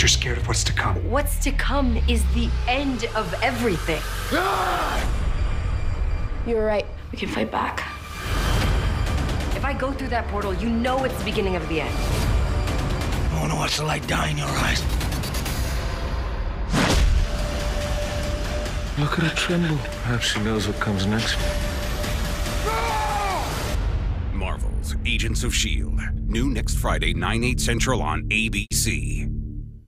you're scared of what's to come. What's to come is the end of everything. You were right. We can fight back. If I go through that portal, you know it's the beginning of the end. I want to watch the light die in your eyes. Look at her tremble. Perhaps she knows what comes next. Marvel's Agents of S.H.I.E.L.D. New next Friday, 9/8 Central on ABC.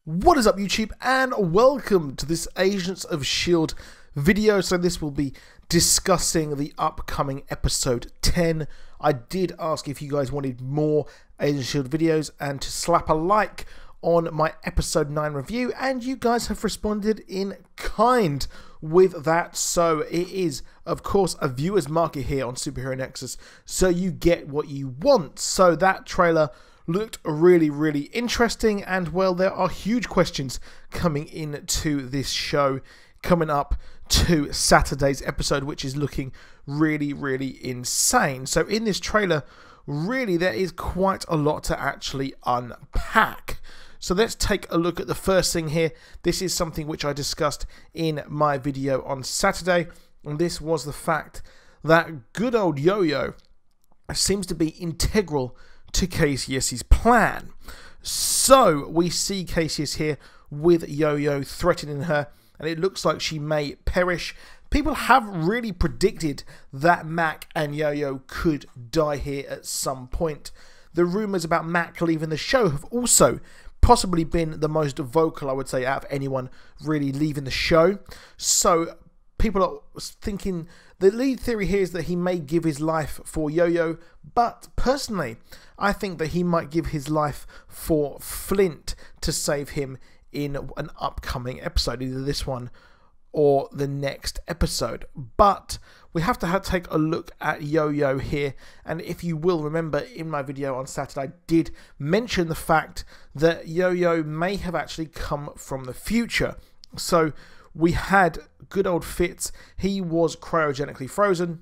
What is up, YouTube, and welcome to this Agents of S.H.I.E.L.D. video. So this will be discussing the upcoming episode 10. I did ask if you guys wanted more Agents of S.H.I.E.L.D. videos and to slap a like on my episode 9 review, and you guys have responded in kind with that. So it is, of course, a viewer's market here on Superheronexus, so you get what you want. So that trailer looked really interesting, and well, there are huge questions coming into this show coming up to Saturday's episode, which is looking really insane. So in this trailer, really there is quite a lot to actually unpack. So let's take a look at the first thing here. This is something which I discussed in my video on Saturday, and this was the fact that good old Yo-Yo seems to be integral to Kasius' plan. So we see Kasius here with Yo-Yo threatening her, and it looks like she may perish. People have really predicted that Mac and Yo-Yo could die here at some point. The rumours about Mac leaving the show have also possibly been the most vocal, I would say, out of anyone really leaving the show. So people are thinking, the lead theory here is that he may give his life for Yo-Yo, but personally I think that he might give his life for Flint to save him in an upcoming episode, either this one or the next episode. But we have to take a look at Yo-Yo here, and if you will remember, in my video on Saturday I did mention the fact that Yo-Yo may have actually come from the future. So we had good old Fitz, he was cryogenically frozen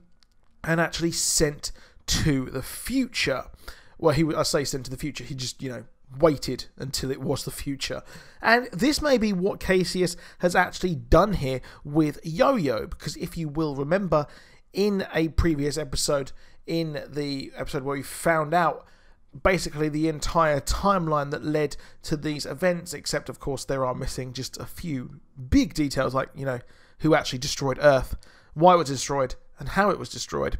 and actually sent to the future. Well, I say sent to the future, he just, you know, waited until it was the future. And this may be what Kasius has actually done here with Yo-Yo, because if you will remember, in a previous episode, in the episode where we found out basically the entire timeline that led to these events, except of course there are missing just a few big details, like, you know, who actually destroyed Earth, why it was destroyed, and how it was destroyed.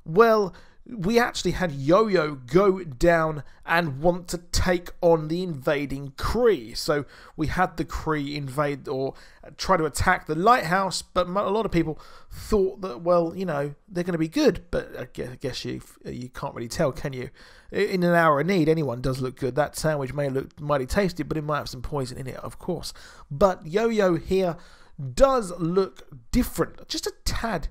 Well, we actually had Yo-Yo go down and want to take on the invading Kree. So we had the Kree invade or try to attack the lighthouse, but a lot of people thought that, well, you know, they're going to be good, but I guess you can't really tell, can you? In an hour of need, anyone does look good. That sandwich may look mighty tasty, but it might have some poison in it, of course. But Yo-Yo here does look different, just a tad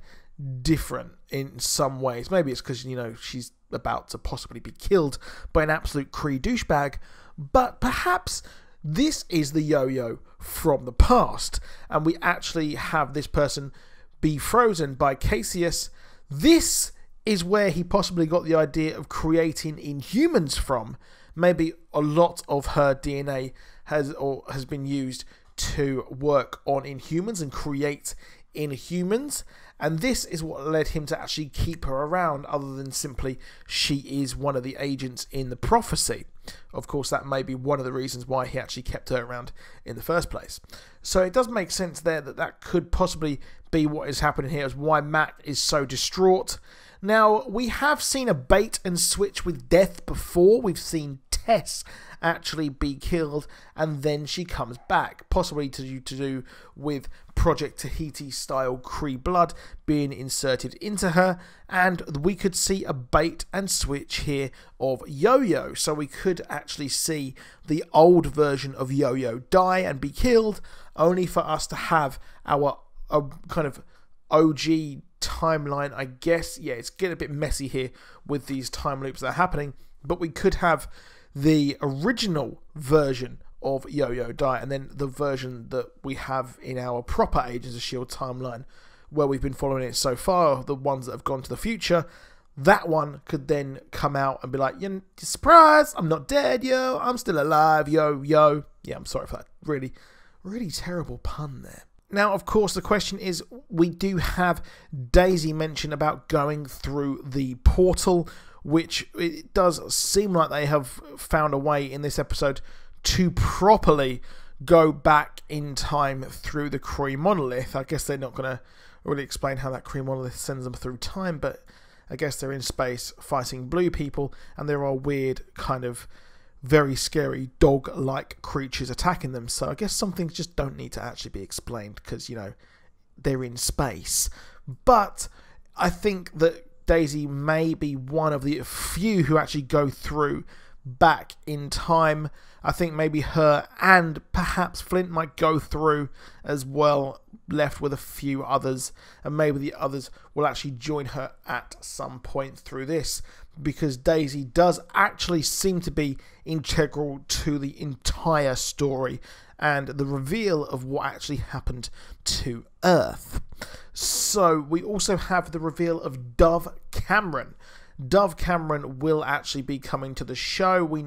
different in some ways. Maybe it's because, you know, she's about to possibly be killed by an absolute Kree douchebag, but perhaps this is the Yo-Yo from the past, and we actually have this person be frozen by Kasius. This is where he possibly got the idea of creating Inhumans from. Maybe a lot of her DNA has been used to work on Inhumans and create Inhumans, and this is what led him to actually keep her around, other than simply she is one of the agents in the prophecy. Of course, that may be one of the reasons why he actually kept her around in the first place. So it does make sense there that that could possibly be what is happening here, is why Mac is so distraught. Now, we have seen a bait and switch with death before. We've seen Tess actually be killed and then she comes back, possibly to do with Project Tahiti style Kree blood being inserted into her, and we could see a bait and switch here of Yo-Yo. So we could actually see the old version of Yo-Yo die and be killed, only for us to have our kind of OG timeline, I guess. Yeah, it's getting a bit messy here with these time loops that are happening, but we could have the original version of Yo-Yo die, and then the version that we have in our proper Agents of S.H.I.E.L.D. timeline, where we've been following it so far, the ones that have gone to the future, that one could then come out and be like, surprise, I'm not dead, yo, I'm still alive, yo. Yeah, I'm sorry for that really, really terrible pun there. Now, of course, the question is, we do have Daisy mention about going through the portal, which it does seem like they have found a way in this episode to properly go back in time through the Kree monolith. I guess they're not going to really explain how that Kree monolith sends them through time, but I guess they're in space fighting blue people, and there are weird kind of very scary dog-like creatures attacking them. So I guess some things just don't need to actually be explained because, they're in space. But I think that Daisy may be one of the few who actually go through back in time. I think maybe her and perhaps Flint might go through as well, left with a few others, and maybe the others will actually join her at some point through this, because Daisy does actually seem to be integral to the entire story and the reveal of what actually happened to Earth. So we also have the reveal of Dove Cameron. Dove Cameron will actually be coming to the show. We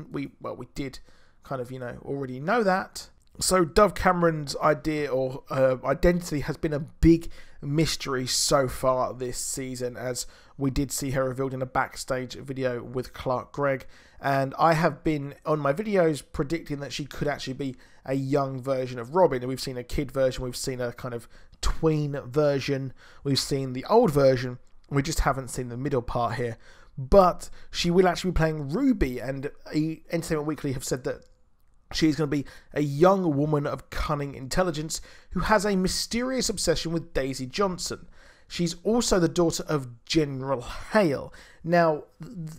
did kind of, already know that. So Dove Cameron's idea or identity has been a big mystery so far this season, as we did see her revealed in a backstage video with Clark Gregg. And I have been on my videos predicting that she could actually be a young version of Robin. We've seen a kid version, we've seen a kind of tween version, we've seen the old version, we just haven't seen the middle part here. But she will actually be playing Ruby, and Entertainment Weekly have said that she's going to be a young woman of cunning intelligence who has a mysterious obsession with Daisy Johnson. She's also the daughter of General Hale. Now,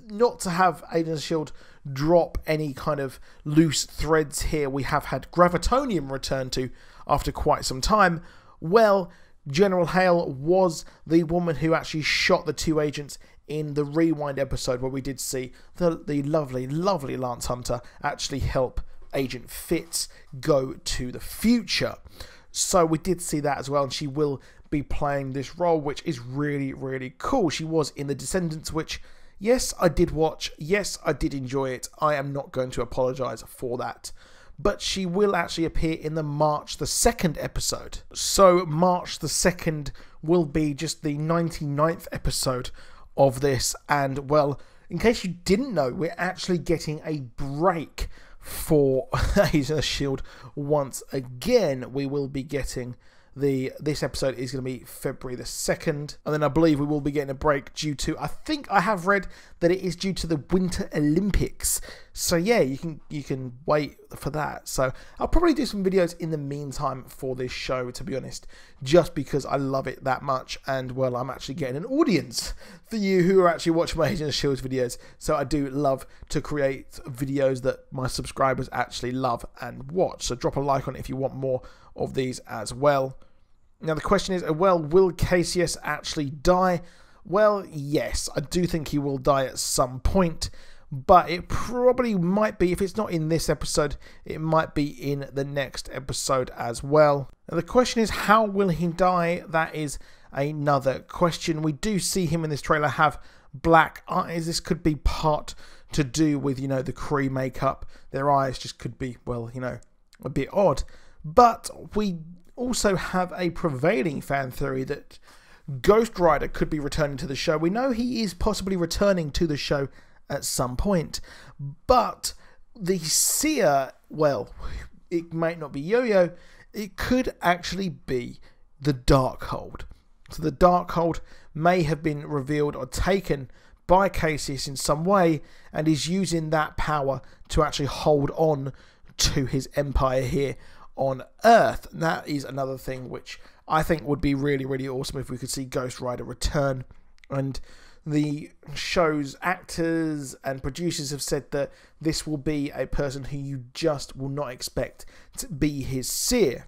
not to have Agents of S.H.I.E.L.D. drop any kind of loose threads here, we have had Gravitonium return to after quite some time. Well, General Hale was the woman who actually shot the two agents in the Rewind episode, where we did see the lovely, lovely Lance Hunter actually help Agent Fitz go to the future. So we did see that as well, and she will be playing this role, which is really, really cool. She was in The Descendants, which, yes, I did watch. Yes, I did enjoy it. I am not going to apologise for that. But she will actually appear in the March the 2nd episode. So March the 2nd will be just the 99th episode of this. And, well, in case you didn't know, we're actually getting a break for Agents of S.H.I.E.L.D. once again. We will be getting this episode is going to be February the 2nd, and then I believe we will be getting a break due to, I think I have read that it is due to the Winter Olympics. So yeah, you can wait for that. So I'll probably do some videos in the meantime for this show, to be honest, just because I love it that much, and well, I'm actually getting an audience for you who are actually watching my Agents of S.H.I.E.L.D. videos. So I do love to create videos that my subscribers actually love and watch. So drop a like on it if you want more of these as well. Now the question is, well, will Kasius actually die? Well, yes, I do think he will die at some point, but it probably might be, if it's not in this episode, it might be in the next episode as well. Now the question is, how will he die? That is another question. We do see him in this trailer have black eyes. This could be part to do with, the Kree makeup. Their eyes just could be, well, a bit odd. But we also have a prevailing fan theory that Ghost Rider could be returning to the show. We know he is possibly returning to the show at some point, but the seer, well, it might not be Yo-Yo, it could actually be the Darkhold. So the Darkhold may have been revealed or taken by Kasius in some way, and is using that power to actually hold on to his empire here on Earth. And that is another thing which I think would be really, really awesome if we could see Ghost Rider return. And the show's actors and producers have said that this will be a person who you just will not expect to be his seer.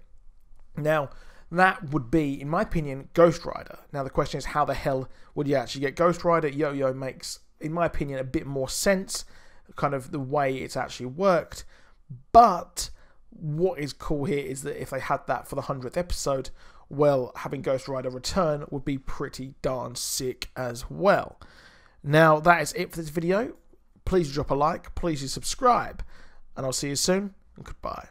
Now, that would be, in my opinion, Ghost Rider. Now, the question is, how the hell would you actually get Ghost Rider? Yo-Yo makes, in my opinion, a bit more sense, kind of the way it's actually worked. But what is cool here is that if they had that for the 100th episode, well, having Ghost Rider return would be pretty darn sick as well. Now, that is it for this video. Please drop a like, please do subscribe, and I'll see you soon, and goodbye.